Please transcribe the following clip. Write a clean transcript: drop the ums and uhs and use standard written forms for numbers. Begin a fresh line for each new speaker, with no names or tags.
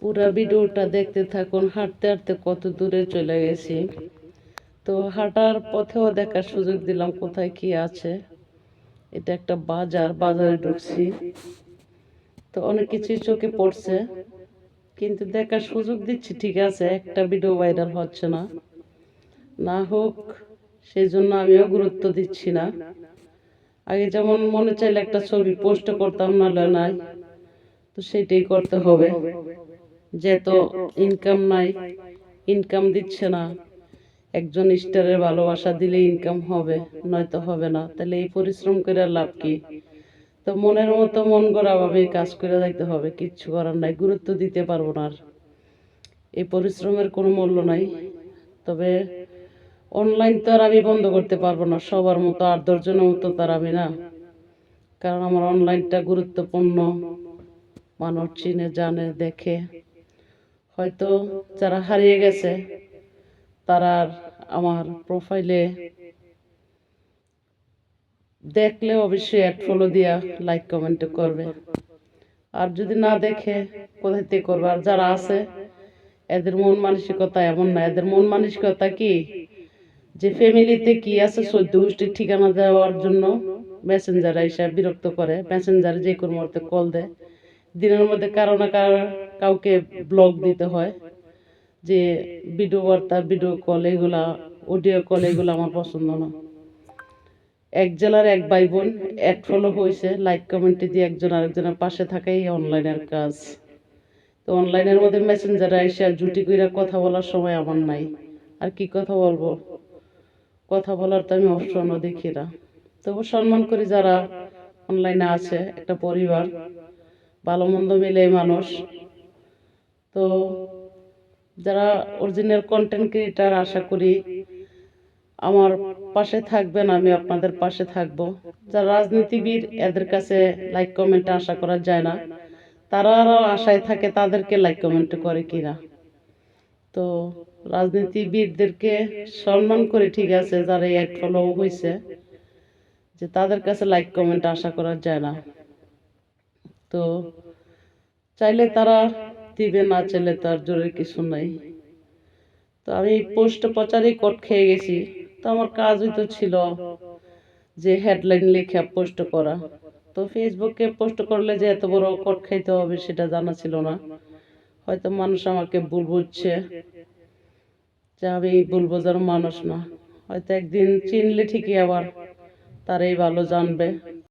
পুরা ভিডিওটা দেখতে থাকুন। হাঁটতে হাঁটতে কত দূরে চলে গেছি। তো হাঁটার পথেও দেখার সুযোগ দিলাম কোথায় কি আছে। এটা একটা বাজারে ঢুকছি। তো অনেক কিছুই চোখে পড়ছে, কিন্তু দেখার সুযোগ দিচ্ছি ঠিক আছে, একটা ভিডিও ভাইরাল হচ্ছে না। না হোক, সেই জন্য আমিও গুরুত্ব দিচ্ছি না। আগে যেমন মনে চাইলে একটা ছবি পোস্ট করতাম, নাহলে নাই। তো সেটাই করতে হবে, যেহেতু ইনকাম নাই, ইনকাম দিচ্ছে না। একজন স্টারের ভালোবাসা দিলে ইনকাম হবে, নয়তো হবে না। তাহলে এই পরিশ্রম করে লাভ কি? তো মনের মতো মন গড়া ভাবে কাজ করে যাইতে হবে, কিচ্ছু করার নাই। গুরুত্ব দিতে পারবো না আর, এই পরিশ্রমের কোনো মূল্য নাই। তবে অনলাইন তো আর আমি বন্ধ করতে পারবো না সবার মতো, 8-10 জনের মতো তার আমি না। কারণ আমার অনলাইনটা গুরুত্বপূর্ণ, মানুষ চিনে জানে দেখে। হয়তো যারা হারিয়ে গেছে তারা আর আমার প্রোফাইলে দেখলে অবশ্যই অ্যাড ফলো দিয়া লাইক কমেন্ট করবে। আর যদি না দেখে কোথায় থেকে করবে? আর যারা আছে এদের মন মানসিকতা এমন না। এদের মন মানসিকতা কি, যে ফ্যামিলিতে কি আছে 14 গোষ্ঠীর ঠিকানা দেওয়ার জন্য মেসেঞ্জার এসে বিরক্ত করে। মেসেঞ্জারে যে কোনো মুহূর্তে কল দেয়, দিনের মধ্যে কারো না কাউকে ব্লক দিতে হয়। যে ভিডিও বার্তা, ভিডিও কল, এগুলা অডিও কল, এগুলো আমার পছন্দ না। এক জেলার এক ভাই বোন অ্যাড ফলো হয়েছে, লাইক কমেন্টে দিয়ে একজন আরেকজনের পাশে থাকাই অনলাইনের কাজ। তো অনলাইনের মধ্যে মেসেঞ্জারে এসে জুটি কইরা কথা বলার সময় আমার নাই। আর কি কথা বলবো? কথা বলার তো আমি অপশনও দেখি না। তবু সম্মান করি যারা অনলাইনে আছে, একটা পরিবার, ভালো মন্দ মিলে মানুষ। তো যারা অরিজিনাল কন্টেন্ট ক্রিয়েটার, আশা করি আমার পাশে থাকবেন, আমি আপনাদের পাশে থাকব। যারা রাজনীতিবিদ, এদের কাছে লাইক কমেন্ট আশা করা যায় না। তারা আরও আশায় থাকে তাদেরকে লাইক কমেন্ট করে কিনা। তো রাজনীতিবিদদেরকে সম্মান করে ঠিক আছে, যারা অ্যাড ফলো হয়েছে, যে তাদের কাছে লাইক কমেন্ট আশা করা যায় না। তো চাইলে তারা দিবে, না চাইলে তার জোরের কিছু নাই। তো আমি পোস্ট প্রচারই কোট খেয়ে গেছি। তো আমার কাজই তো ছিল যে হেডলাইন লিখে পোস্ট করা। তো ফেসবুকে পোস্ট করলে যে এত বড় কোট খাইতে হবে সেটা জানা ছিল না। হয়তো মানুষ আমাকে ভুল বুঝছে, যে আমি ভুল বোঝার মানুষ না। হয়তো একদিন চিনলে ঠিকই আবার তারাই ভালো জানবে